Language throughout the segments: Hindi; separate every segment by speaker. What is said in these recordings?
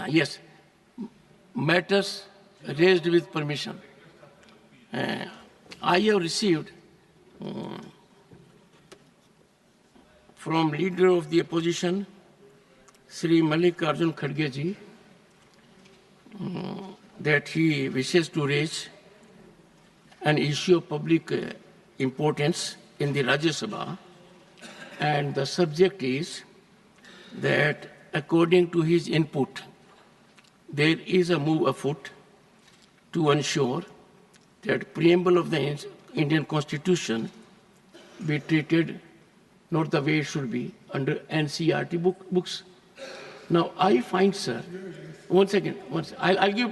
Speaker 1: yes, matters raised with permission. I have received from leader of the opposition, Sri Mallikarjun Kharge ji, that he wishes to raise an issue of public importance in the Rajya Sabha, and the subject is that according to his input, there is a move afoot to ensure that preamble of the Indian Constitution be treated not the way it should be under NCERT books. Now I find, sir, one second, I'll give,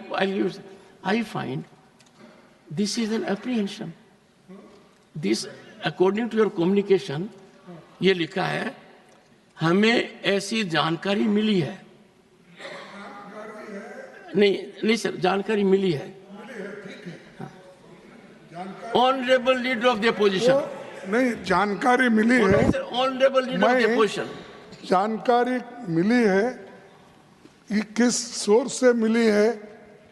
Speaker 1: I find this is an apprehension. This, according to your communication, ये लिखा है, हमें ऐसी जानकारी मिली है, नहीं सर, जानकारी मिली है, honourable leader of the opposition,
Speaker 2: नहीं जानकारी मिली है,
Speaker 1: honourable leader of the opposition,
Speaker 2: जानकारी मिली है, ये किस सोर्स से मिली है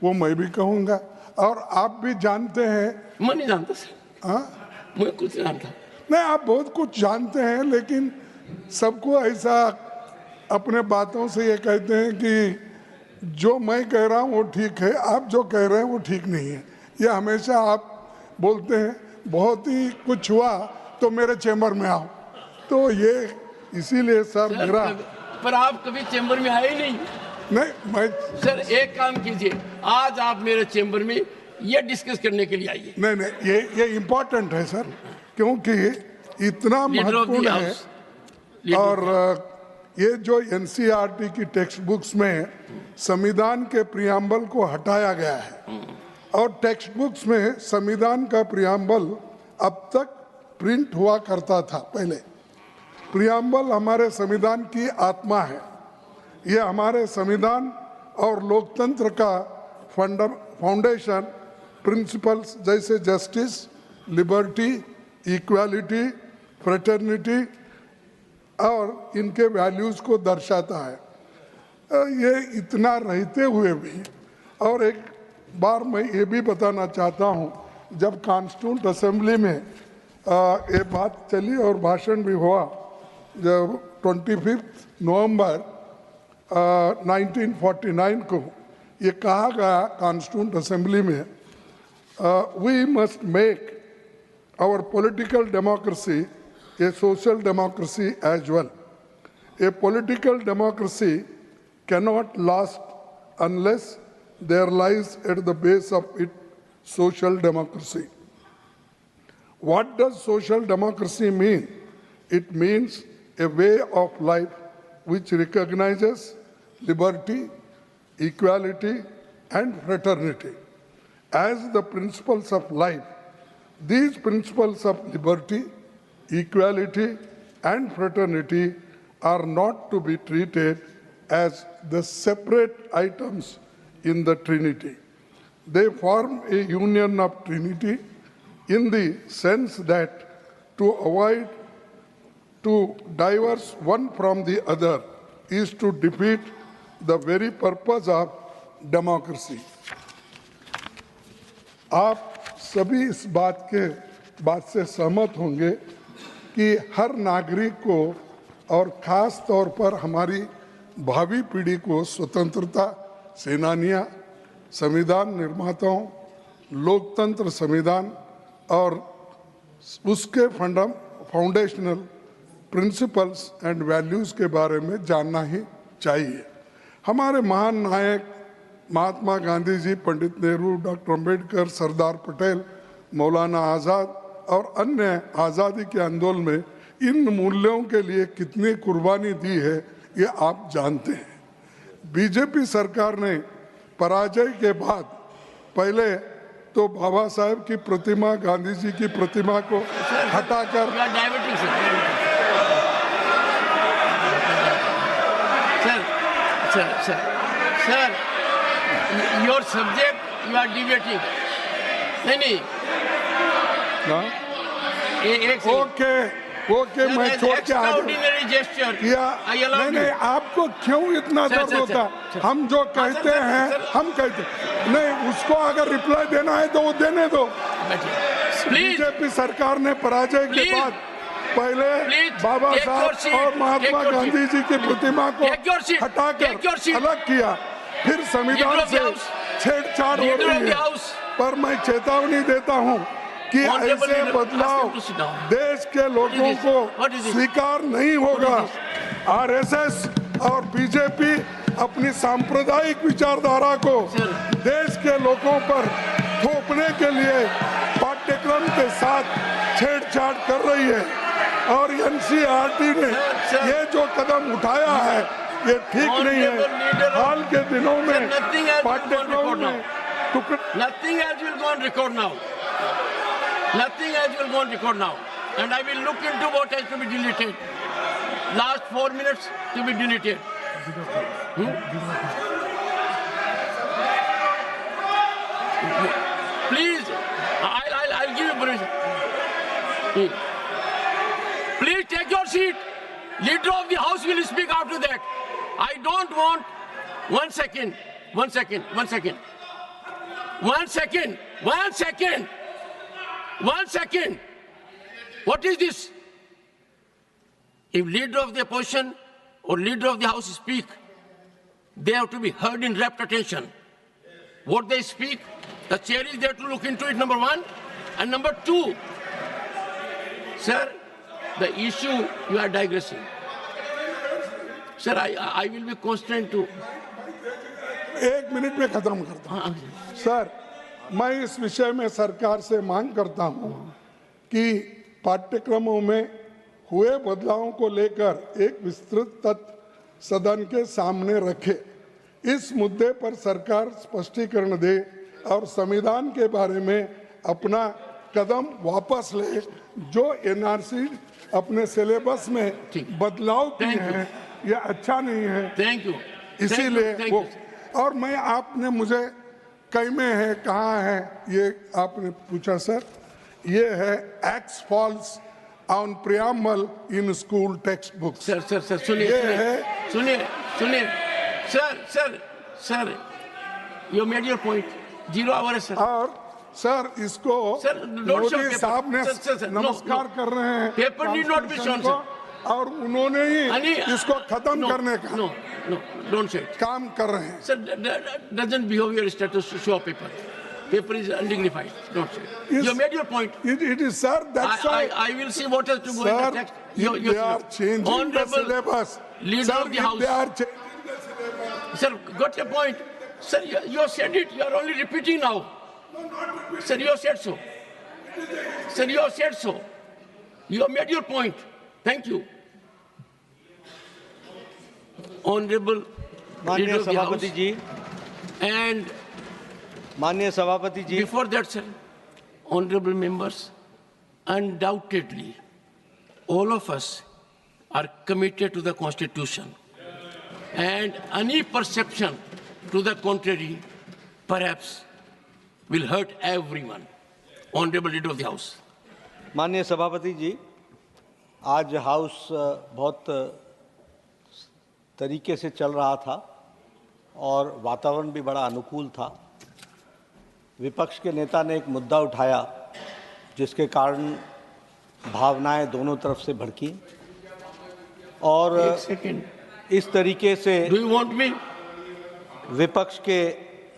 Speaker 2: वो मैं भी कहूंगा, और आप भी जानते हैं।
Speaker 1: मैं नहीं जानता सर,
Speaker 2: हाँ,
Speaker 1: मैं कुछ नहीं जानता।
Speaker 2: नहीं, आप बहुत कुछ जानते हैं, लेकिन सबको ऐसा अपने बातों से ये कहते हैं कि जो मैं कह रहा हूँ वो ठीक है, आप जो कह रहे हैं वो ठीक नहीं है। ये हमेशा आप बोलते हैं, बहुत ही कुछ हुआ तो मेरे चैम्बर में आओ, तो ये इसीलिए सर मेरा।
Speaker 1: पर आप कभी चैम्बर में आए नहीं।
Speaker 2: नहीं, मैं
Speaker 1: सर एक काम कीजिए, आज आप मेरे चैम्बर में ये डिस्कस करने के लिए आइए।
Speaker 2: नहीं, ये इम्पोर्टेंट है सर, क्योंकि इतना महत्वपूर्ण है, और ये जो एनसीईआरटी की टेक्स्ट बुक्स में संविधान के प्रियम्बल को हटाया गया है, और टेक्स्ट बुक्स में संविधान का प्रियम्बल अब तक प्रिंट हुआ करता था। पहले प्रियम्बल हमारे संविधान की आत्मा है, ये हमारे संविधान और लोकतंत्र का फाउंडेशन प्रिंसिपल्स जैसे जस्टिस, लिबर्टी, इक्वालिटी, फ्रेटर्निटी और इनके वैल्यूज़ को दर्शाता है। ये इतना रहते हुए भी, और एक बार मैं ये भी बताना चाहता हूँ, जब कॉन्स्टिट्यूंट असेंबली में ये बात चली और भाषण भी हुआ, जब 25 नवंबर 1949 को ये कहा गया कॉन्स्टिट्यूंट असेंबली में, we must make our political democracy a social democracy as well. A political democracy cannot last unless there lies at the base of it social democracy. What does social democracy mean? It means a way of life which recognizes liberty, equality, and fraternity as the principles of life. These principles of liberty, equality, and fraternity are not to be treated as the separate items in the Trinity. They form a union of Trinity in the sense that to avoid to diverse one from the other is to defeat the very purpose of democracy. आप सभी इस बात से सहमत होंगे कि हर नागरिक को और ख़ास तौर पर हमारी भावी पीढ़ी को स्वतंत्रता सेनानियां, संविधान निर्माताओं, लोकतंत्र संविधान और उसके फाउंडेशनल प्रिंसिपल्स एंड वैल्यूज़ के बारे में जानना ही चाहिए। हमारे महान नायक महात्मा गांधी जी, पंडित नेहरू, डॉक्टर अंबेडकर, सरदार पटेल, मौलाना आज़ाद और अन्य आज़ादी के आंदोलन में इन मूल्यों के लिए कितनी कुर्बानी दी है ये आप जानते हैं। बीजेपी सरकार ने पराजय के बाद पहले तो बाबा साहेब की प्रतिमा, गांधी जी की प्रतिमा को हटाकर
Speaker 1: sir your subject you are debating नहीं
Speaker 2: ओके ओके, मैं छोड़ के आ जाऊं
Speaker 1: extraordinary gesture.
Speaker 2: या
Speaker 1: I allow
Speaker 2: नहीं
Speaker 1: you.
Speaker 2: नहीं, आपको क्यों इतना
Speaker 1: सर,
Speaker 2: दर्द
Speaker 1: सर,
Speaker 2: होता?
Speaker 1: सर।
Speaker 2: हम जो कहते
Speaker 1: सर,
Speaker 2: हैं
Speaker 1: सर।
Speaker 2: हम कहते नहीं, उसको अगर रिप्लाई देना है तो वो देने दो।
Speaker 1: Please.
Speaker 2: बीजेपी सरकार ने पराजय के
Speaker 1: Please.
Speaker 2: बाद पहले
Speaker 1: Please,
Speaker 2: बाबा
Speaker 1: take your
Speaker 2: साहब
Speaker 1: seat,
Speaker 2: और महात्मा
Speaker 1: take your
Speaker 2: गांधी
Speaker 1: seat.
Speaker 2: जी की प्रतिमा को
Speaker 1: Take your seat,
Speaker 2: हटाकर
Speaker 1: take your seat.
Speaker 2: अलग किया, फिर संविधान
Speaker 1: Leader of the
Speaker 2: से
Speaker 1: House.
Speaker 2: छेड़छाड़ हो
Speaker 1: Leader of
Speaker 2: रही
Speaker 1: the
Speaker 2: है।
Speaker 1: House.
Speaker 2: पर मैं चेतावनी देता हूं कि
Speaker 1: Honorable
Speaker 2: ऐसे
Speaker 1: leader,
Speaker 2: बदलाव
Speaker 1: ask him to sit down.
Speaker 2: देश के लोगों
Speaker 1: this?
Speaker 2: को
Speaker 1: What is this?
Speaker 2: स्वीकार नहीं होगा।
Speaker 1: What
Speaker 2: आरएसएस और बीजेपी अपनी सांप्रदायिक विचारधारा को
Speaker 1: Sir.
Speaker 2: देश के लोगों पर थोपने के लिए पाठ्यक्रम के साथ छेड़छाड़ कर रही है और एनसीईआरटी ने
Speaker 1: Sir.
Speaker 2: ये जो कदम उठाया है ये ठीक नहीं
Speaker 1: Honorable leader
Speaker 2: है।
Speaker 1: of-
Speaker 2: हाल के दिनों में
Speaker 1: Sir, nothing else will go on
Speaker 2: पाठ्यक्रम
Speaker 1: record
Speaker 2: में
Speaker 1: now.
Speaker 2: टुकड़े
Speaker 1: Nothing else will go on record now. Nothing else will go on record now. And I will look into what has to be deleted. Last 4 minutes to be deleted. Please, I'll give you permission. Please take your seat. Leader of the House will speak after that. I don't want 1 second. 1 second. 1 second. 1 second. 1 second. 1 second. What is this? If leader of the opposition or leader of the House speak, they have to be heard in rapt attention. What they speak, the chair is there to look into it, number one. And number two, sir, the issue you are digressing. Sir, I will be constrained to.
Speaker 2: 1 minute में खत्म करता हूं। सर, मैं इस विषय में सरकार से मांग करता हूं कि पाठ्यक्रमों में हुए बदलावों को लेकर एक विस्तृत तथ्य सदन के सामने रखे। इस मुद्दे पर सरकार स्पष्टीकरण दे और संविधान के बारे में अपना कदम वापस ले। जो एनआरसी अपने सिलेबस में बदलाव किए हैं यह अच्छा नहीं है।
Speaker 1: Thank you.
Speaker 2: इसीलिए वो, और मैं, आपने मुझे कई में है कहाँ है ये आपने पूछा सर, ये है axe falls on preamble in school textbook बुक।
Speaker 1: सर सुनिए sir you made your point. 0 hour sir.
Speaker 2: और सर इसको
Speaker 1: Sir, don't show
Speaker 2: Modi
Speaker 1: paper.
Speaker 2: साहब ने
Speaker 1: Sir,
Speaker 2: नमस्कार
Speaker 1: no.
Speaker 2: कर रहे हैं
Speaker 1: Paper need not be shown,
Speaker 2: को, और उन्होंने ही इसको खत्म करने का
Speaker 1: No, don't say it.
Speaker 2: काम कर रहे हैं।
Speaker 1: Sir, doesn't behavior status to show paper. Paper is undignified. Don't say it.
Speaker 2: Yes.
Speaker 1: You made your point.
Speaker 2: It is, sir, that's why,
Speaker 1: I will see what has to go in the
Speaker 2: sir,
Speaker 1: text.
Speaker 2: if they are changing the
Speaker 1: Honorable
Speaker 2: syllabus,
Speaker 1: leader
Speaker 2: sir,
Speaker 1: of the
Speaker 2: if
Speaker 1: House.
Speaker 2: they are changing the syllabus,
Speaker 1: Sir, got your point. Sir, you said it. You are only repeating now. Sir, you said so. Sir, you said so. You have made your point. Thank you. Honorable leader
Speaker 3: माननीय
Speaker 1: of the House.
Speaker 3: सभापति जी,
Speaker 1: And
Speaker 3: माननीय सभापति जी,
Speaker 1: before that, sir, honorable members, undoubtedly, all of us are committed to the Constitution. And any perception to the contrary, perhaps, will hurt everyone. Honorable leader of the House.
Speaker 3: माननीय सभापति जी, आज हाउस बहुत तरीके से चल रहा था और वातावरण भी बड़ा अनुकूल था। विपक्ष के नेता ने एक मुद्दा उठाया जिसके कारण भावनाएं दोनों तरफ से भड़की और
Speaker 1: एक सेकेंड,
Speaker 3: इस तरीके से
Speaker 1: डू यू वांट मी?
Speaker 3: विपक्ष के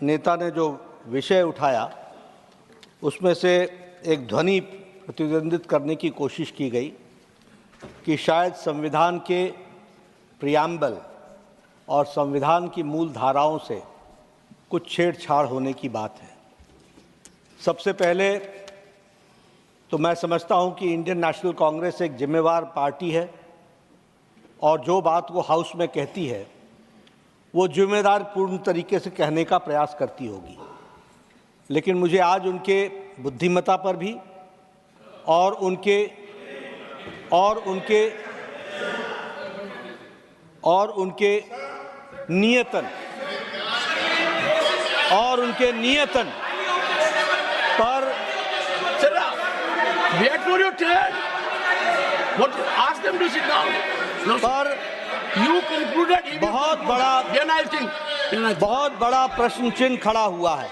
Speaker 3: नेता ने जो विषय उठाया उसमें से एक ध्वनि प्रतिद्वंदित करने की कोशिश की गई कि शायद संविधान के प्रियम्बल और संविधान की मूल धाराओं से कुछ छेड़छाड़ होने की बात है। सबसे पहले तो मैं समझता हूं कि इंडियन नेशनल कांग्रेस एक जिम्मेवार पार्टी है और जो बात वो हाउस में कहती है वो जिम्मेदार पूर्ण तरीके से कहने का प्रयास करती होगी। लेकिन मुझे आज उनके बुद्धिमत्ता पर भी और उनके नियतन पर
Speaker 1: Sir, wait for your turn. What? Ask them to sit down. No, sir.
Speaker 3: पर
Speaker 1: You concluded. it is
Speaker 3: बहुत
Speaker 1: concluded.
Speaker 3: बड़ा-
Speaker 1: Then I think.
Speaker 3: बहुत बड़ा प्रश्न चिन्ह खड़ा हुआ है।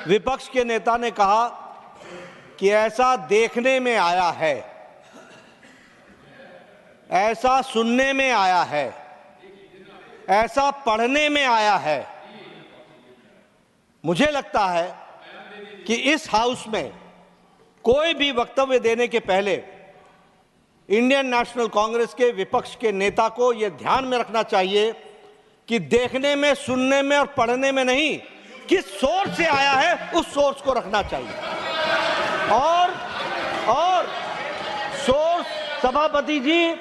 Speaker 3: विपक्ष के नेता ने कहा कि ऐसा देखने में आया है, ऐसा सुनने में आया है, ऐसा पढ़ने में आया है। मुझे लगता है कि इस हाउस में कोई भी वक्तव्य देने के पहले इंडियन नेशनल कांग्रेस के विपक्ष के नेता को यह ध्यान में रखना चाहिए कि देखने में, सुनने में और पढ़ने में नहीं, किस सोर्स से आया है उस सोर्स को रखना चाहिए। और सोर्स, सभापति जी,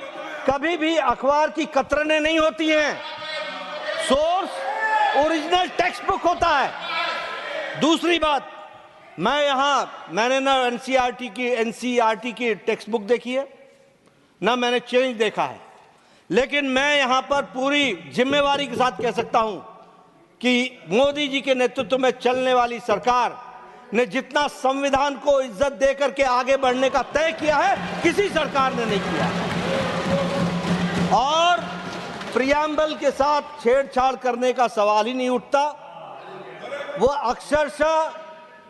Speaker 3: कभी भी अखबार की कतरनें नहीं होती हैं। सोर्स ओरिजिनल टेक्स्ट बुक होता है। दूसरी बात, मैंने ना एनसीईआरटी की टेक्स्ट बुक देखी है, ना मैंने चेंज देखा है, लेकिन मैं यहां पर पूरी जिम्मेवारी के साथ कह सकता हूं कि मोदी जी के नेतृत्व में चलने वाली सरकार ने जितना संविधान को इज्जत देकर के आगे बढ़ने का तय किया है, किसी सरकार ने नहीं किया। और प्रियम्बल के साथ छेड़छाड़ करने का सवाल ही नहीं उठता। वो अक्षरशः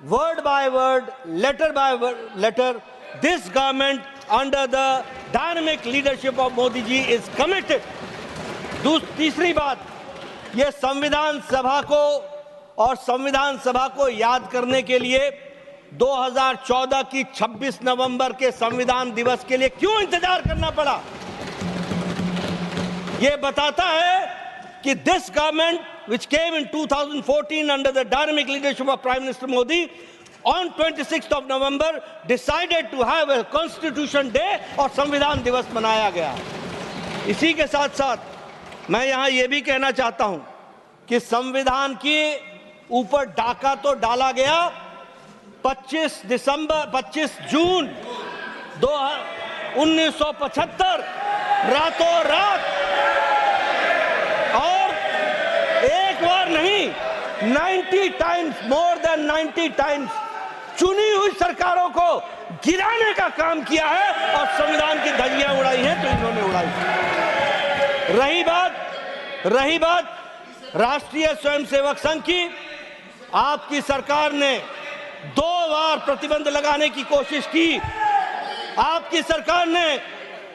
Speaker 3: word by word, letter by letter, this government under the dynamic leadership of Modi ji is committed. तीसरी बात, ये संविधान सभा को याद करने के लिए 2014 की 26 नवंबर के संविधान दिवस के लिए क्यों इंतजार करना पड़ा? ये बताता है कि this government which came in 2014 under the dynamic leadership of Prime Minister Modi on 26th of November decided to have a Constitution Day और संविधान दिवस मनाया गया। इसी के साथ साथ मैं यहाँ ये भी कहना चाहता हूँ कि संविधान के ऊपर डाका तो डाला गया 25 जून 1975 रातों रात, और एक बार नहीं 90 टाइम्स, मोर देन 90 टाइम्स चुनी हुई सरकारों को गिराने का काम किया है और संविधान की धज्जियां उड़ाई हैं तो इन्होंने उड़ाई। रही बात राष्ट्रीय स्वयंसेवक संघ की, आपकी सरकार ने 2 बार प्रतिबंध लगाने की कोशिश की। आपकी सरकार ने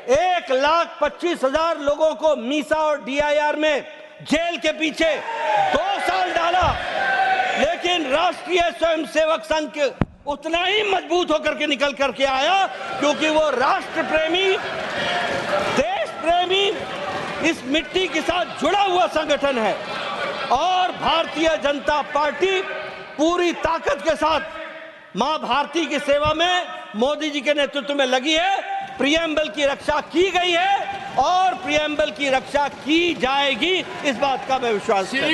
Speaker 3: 1,25,000 लोगों को मीसा और डीआईआर में जेल के पीछे 2 साल डाला, लेकिन राष्ट्रीय स्वयंसेवक संघ उतना ही मजबूत होकर के निकल करके आया क्योंकि वो राष्ट्र प्रेमी, देश प्रेमी, इस मिट्टी के साथ जुड़ा हुआ संगठन है। और भारतीय जनता पार्टी पूरी ताकत के साथ मां भारती की सेवा में मोदी जी के नेतृत्व में लगी है। प्रियम्बल की रक्षा की गई है और प्रियम्बल की रक्षा की जाएगी, इस बात का मैं विश्वास करता हूं।